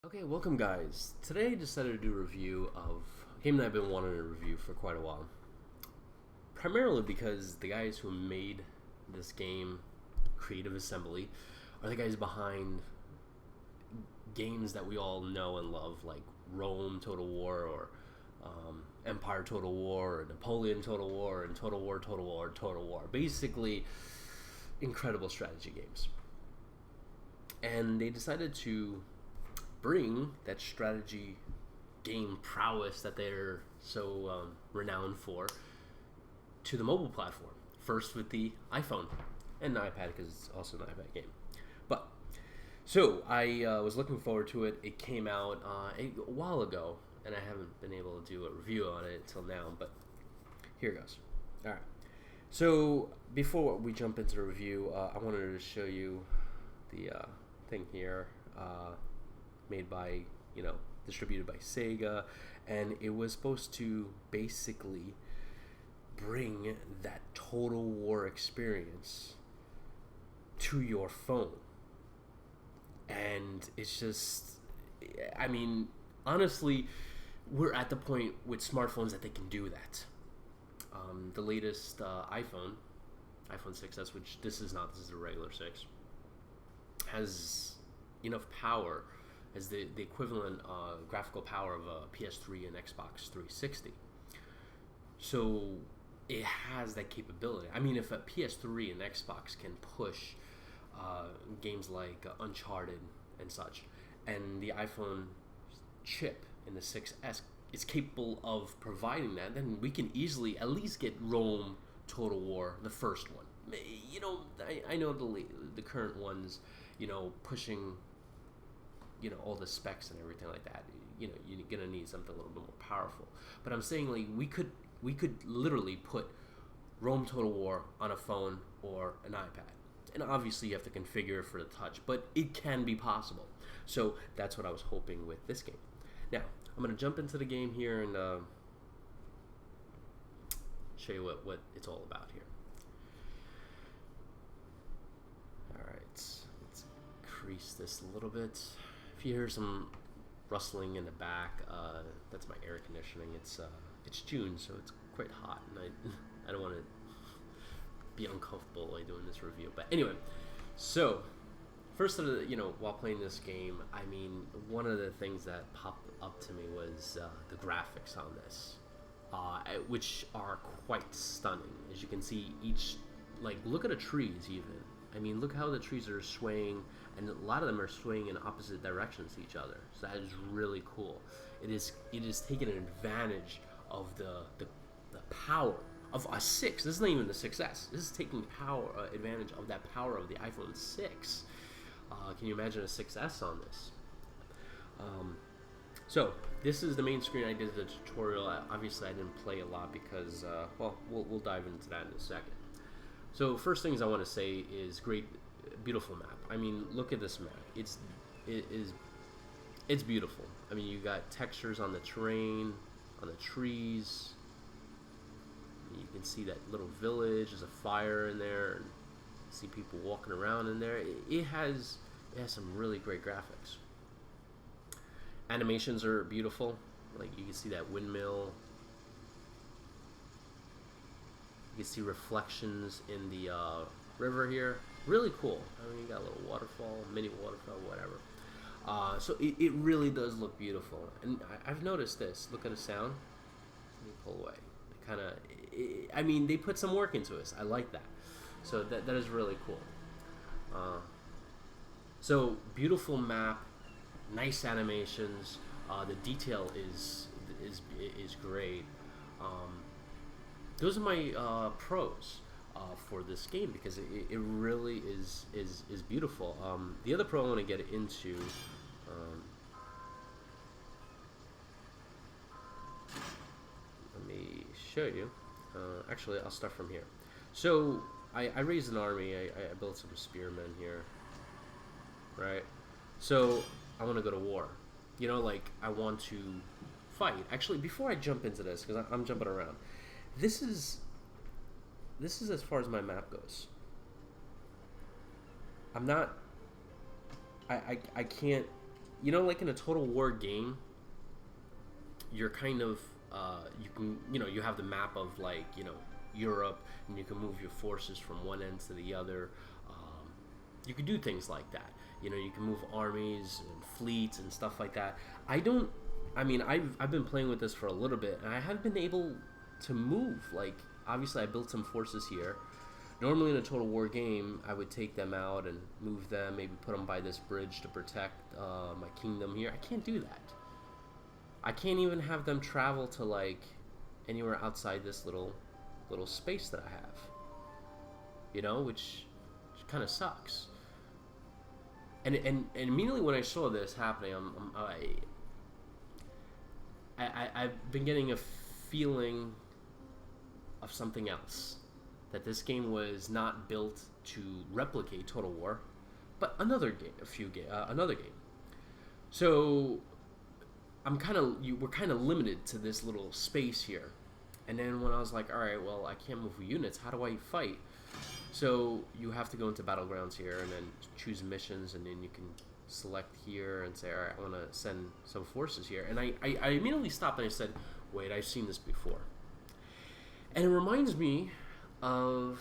Okay, welcome guys. Today I decided to do a review of a game that I've been wanting to review for quite a while. Primarily because the guys who made this game, Creative Assembly, are the guys behind games that we all know and love, like Rome Total War, or Empire Total War, or Napoleon Total War, and Total War, Total War, Total War. Basically, incredible strategy games. And they decided to bring that strategy game prowess that they're so renowned for to the mobile platform. First with the iPhone and the iPad, because it's also an iPad game. But so I was looking forward to it. It came out a while ago, and I haven't been able to do a review on it until now. But here goes. All right. So before we jump into the review, I wanted to show you the thing here. Made by, distributed by Sega, and it was supposed to basically bring that Total War experience to your phone. And it's just, honestly, we're at the point with smartphones that they can do that. The latest iPhone 6s, which this is a regular 6, has enough power as the equivalent graphical power of a PS3 and Xbox 360. So it has that capability. I mean, if a PS3 and Xbox can push games like Uncharted and such, and the iPhone chip in the 6S is capable of providing that, then we can easily at least get Rome Total War, the first one. I know the current ones, pushing all the specs and everything like that. You're gonna need something a little bit more powerful. But I'm saying, like, we could literally put Rome Total War on a phone or an iPad, and obviously you have to configure it for the touch, but it can be possible. So that's what I was hoping with this game. Now I'm gonna jump into the game here and show you what it's all about here. All right, let's increase this a little bit. If you hear some rustling in the back, that's my air conditioning. It's June, so it's quite hot, and I don't want to be uncomfortable while doing this review. But anyway, so first, while playing this game, one of the things that popped up to me was the graphics on this, which are quite stunning. As you can see, look at the trees even. Look how the trees are swaying, and a lot of them are swaying in opposite directions to each other. So that is really cool. It is taking advantage of the power of a 6. This is not even the 6S. This is taking advantage of that power of the iPhone 6. Can you imagine a 6S on this? So this is the main screen. I did the tutorial. Obviously, I didn't play a lot because, we'll dive into that in a second. So first things I want to say is beautiful map. Look at this map. It is beautiful. You got textures on the terrain, on the trees. You can see that little village. There's a fire in there. And you see people walking around in there. It has some really great graphics. Animations are beautiful. Like, you can see that windmill. You can see reflections in the river here. Really cool. You got a little waterfall, mini waterfall, whatever. So it really does look beautiful. And I've noticed this. Look at the sound. Let me pull away. They put some work into this. I like that. So that is really cool. So beautiful map, nice animations. The detail is great. Those are my pros for this game, because it really is beautiful. The other pro I want to get into, let me show you. Actually, I'll start from here. So I raised an army. I built some spearmen here, right? So I want to go to war. I want to fight. Actually, before I jump into this, because I'm jumping around, this is as far as my map goes. I'm not I can't you know, like in a Total War game, you're kind of you can, you know, you have the map of, like, you know, Europe, and you can move your forces from one end to the other. You can do things like that. You know, you can move armies and fleets and stuff like that. I don't. I mean, I've been playing with this for a little bit, and I haven't been able to move. Like, obviously, I built some forces here. Normally, in a Total War game, I would take them out and move them, maybe put them by this bridge to protect my kingdom here. I can't do that. I can't even have them travel to, like, anywhere outside this little space that I have. You know, which kind of sucks. And immediately when I saw this happening, I've been getting a feeling of something else. That this game was not built to replicate Total War, but another game, another game. So we're kind of limited to this little space here. And then when I was like, all right, well, I can't move units. How do I fight? So you have to go into battlegrounds here and then choose missions, and then you can select here and say, all right, I want to send some forces here. And I immediately stopped and I said, wait, I've seen this before. And it reminds me of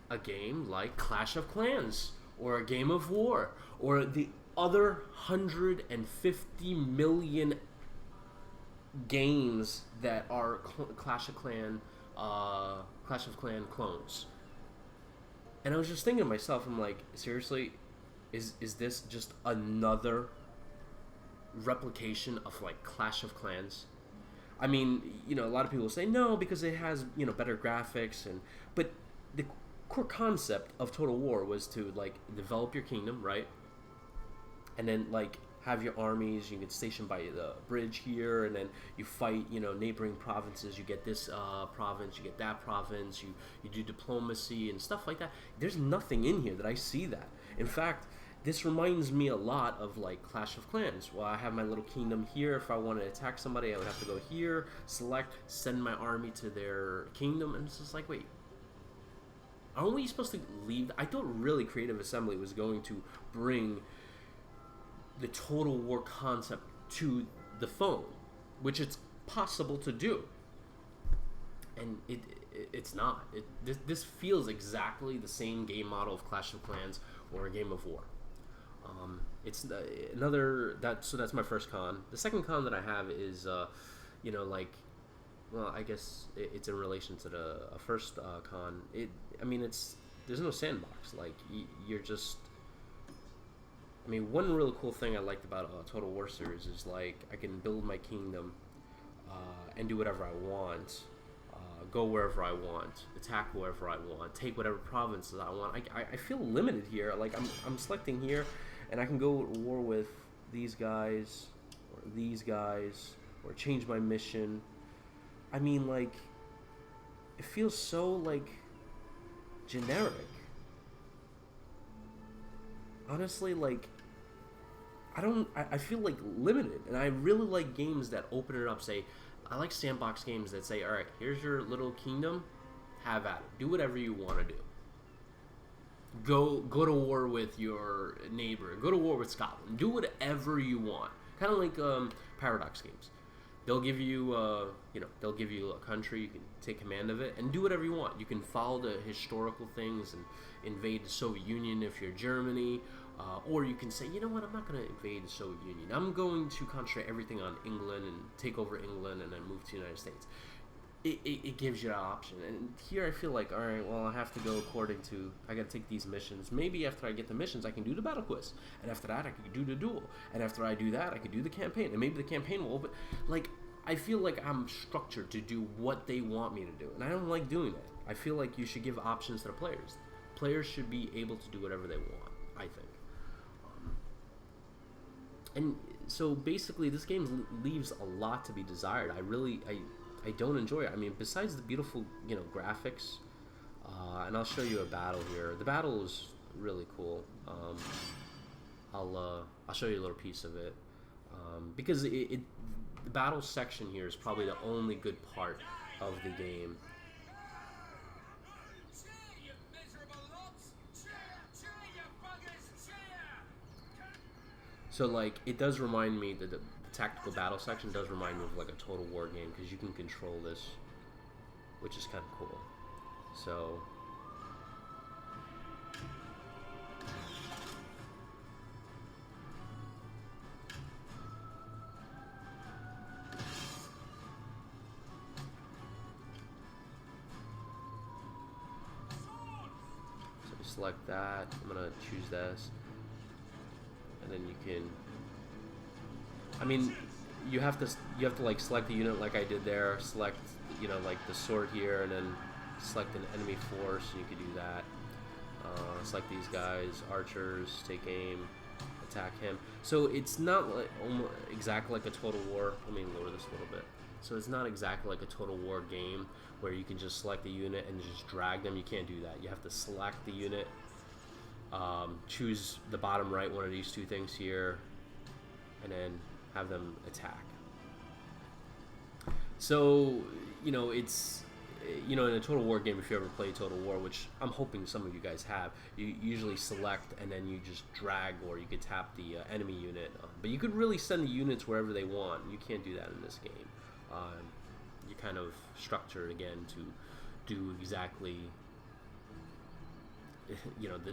a game like Clash of Clans or a Game of War or the other 150 million games that are Clash of Clan clones. And I was just thinking to myself, I'm like, seriously, is this just another replication of, like, Clash of Clans? I mean, you know, a lot of people say no because it has, you know, better graphics, but the core concept of Total War was to, like, develop your kingdom, right? And then, like, have your armies. You get stationed by the bridge here, and then you fight, you know, neighboring provinces. You get this province, you get that province. You do diplomacy and stuff like that. There's nothing in here that I see that. In fact, this reminds me a lot of, like, Clash of Clans. Well, I have my little kingdom here. If I want to attack somebody, I would have to go here, select, send my army to their kingdom, and it's just like, wait, aren't we supposed to leave? I thought really Creative Assembly was going to bring the Total War concept to the phone, which it's possible to do, and it's not. This feels exactly the same game model of Clash of Clans or a Game of War. It's so that's my first con. The second con that I have is, you know, like, well, I guess it's in relation to the first con. There's no sandbox. Like, you're just. I mean, one really cool thing I liked about Total War series is, like, I can build my kingdom and do whatever I want, go wherever I want, attack wherever I want, take whatever provinces I want. I feel limited here. Like, I'm selecting here, and I can go to war with these guys, or change my mission. I mean, like, it feels so, like, generic. Honestly, like, I feel, like, limited, and I really like games that open it up. I like sandbox games that say, all right, here's your little kingdom, have at it, do whatever you want to do. Go to war with your neighbor, go to war with Scotland, do whatever you want. Kind of like Paradox games. They'll give you, they'll give you a country, you can take command of it, and do whatever you want. You can follow the historical things and invade the Soviet Union if you're Germany, or you can say, you know what, I'm not going to invade the Soviet Union. I'm going to concentrate everything on England and take over England and then move to the United States. It gives you that option. And here I feel like, all right, well, I have to go according to, I got to take these missions. Maybe after I get the missions, I can do the battle quiz. And after that, I can do the duel. And after I do that, I can do the campaign. And maybe the campaign will open. Like, I feel like I'm structured to do what they want me to do. And I don't like doing that. I feel like you should give options to the players. Players should be able to do whatever they want, I think. And so basically, this game leaves a lot to be desired. I don't enjoy it. I mean, besides the beautiful, you know, graphics, and I'll show you a battle here. The battle is really cool. I'll show you a little piece of it, because the battle section here is probably the only good part of the game. So like it does remind me that the tactical battle section does remind me of like a Total War game because you can control this, which is kind of cool. So you select that. I'm gonna choose this, and then you can. I mean, you have to like select the unit like I did there. Select like the sword here, and then select an enemy force. And you could do that. Select these guys, archers, take aim, attack him. So it's not like almost exactly like a Total War. Let me lower this a little bit. So it's not exactly like a Total War game where you can just select the unit and just drag them. You can't do that. You have to select the unit, choose the bottom right one of these two things here, and then have them attack. So it's in a Total War game, if you ever play Total War, which I'm hoping some of you guys have, you usually select and then you just drag, or you could tap the enemy unit. But you could really send the units wherever they want. You can't do that in this game. You kind of structure it again to do exactly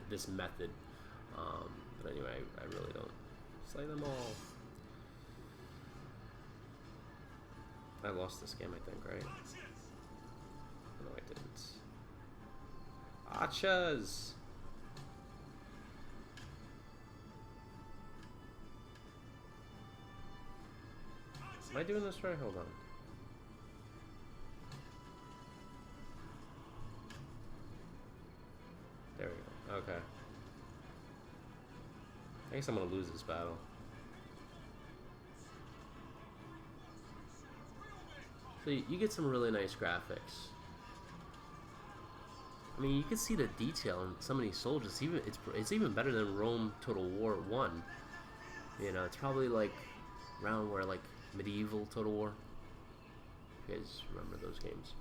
this method. But anyway, I really don't slay them all. I lost this game, I think, right? No, I didn't. Achas! Am I doing this right? Hold on. There we go. Okay. I guess I'm gonna lose this battle. So you get some really nice graphics. I mean, you can see the detail in some of these soldiers. It's even better than Rome Total War 1. It's probably like around where like medieval Total War. You guys remember those games?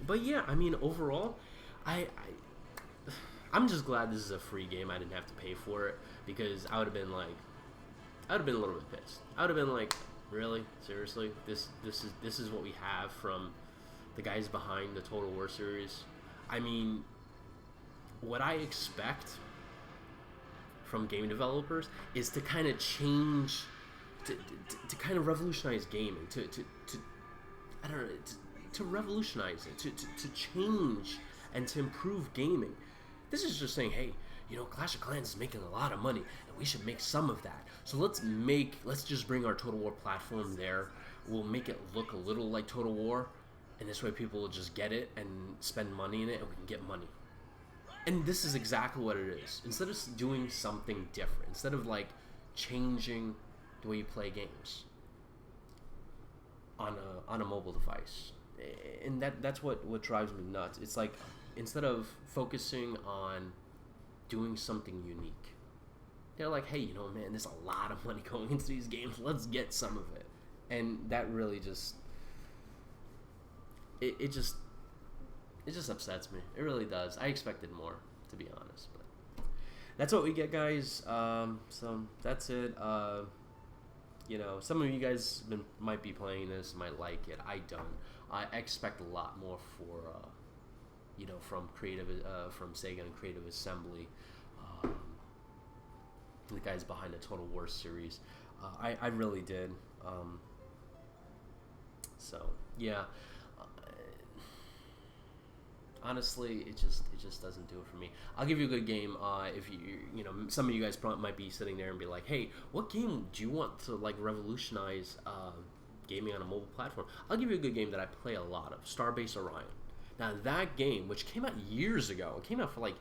But yeah, I mean, overall, I'm just glad this is a free game. I didn't have to pay for it, because I would have been a little bit pissed. I would have been like, really? Seriously? This is what we have from the guys behind the Total War series? I mean, what I expect from game developers is to kind of change, to kind of revolutionize gaming, to I don't know, to revolutionize it, to change and to improve gaming. This is just saying, hey, Clash of Clans is making a lot of money, and we should make some of that. So let's just bring our Total War platform there. We'll make it look a little like Total War, and this way people will just get it and spend money in it, and we can get money. And this is exactly what it is. Instead of doing something different, instead of like changing the way you play games on a mobile device, and that's what drives me nuts. It's like, instead of focusing on doing something unique, they're like, hey, man, there's a lot of money going into these games. Let's get some of it. And that really just it just upsets me. It really does. I expected more, to be honest, but that's what we get, guys. So that's it. Some of you guys might be playing this, might like it. I don't. I expect a lot more from from Sega and Creative Assembly, the guys behind the Total War series. I really did. So yeah. Honestly, it just doesn't do it for me. I'll give you a good game. If some of you guys might be sitting there and be like, hey, what game do you want to like revolutionize gaming on a mobile platform? I'll give you a good game that I play a lot of, Starbase Orion. Now that game, which came out years ago, it came out for like,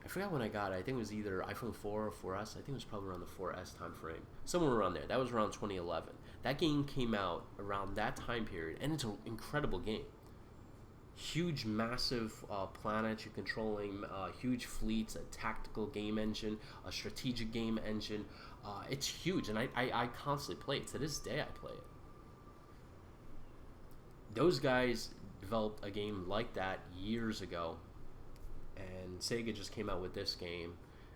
I forgot when I got it. I think it was either iPhone 4 or 4S. I think it was probably around the 4S time frame, somewhere around there. That was around 2011. That game came out around that time period, and it's an incredible game. Huge, massive planets you're controlling, huge fleets, a tactical game engine, a strategic game engine. It's huge, and I constantly play it. To this day, I play it. Those guys developed a game like that years ago, and Sega just came out with this game,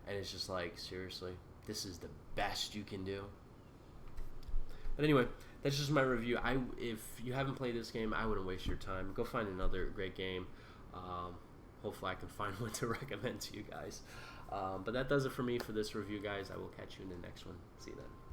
and it's just like, seriously, this is the best you can do. But anyway, that's just my review. If you haven't played this game, I wouldn't waste your time. Go find another great game. Hopefully I can find one to recommend to you guys. But that does it for me for this review, guys. I will catch you in the next one. See you then.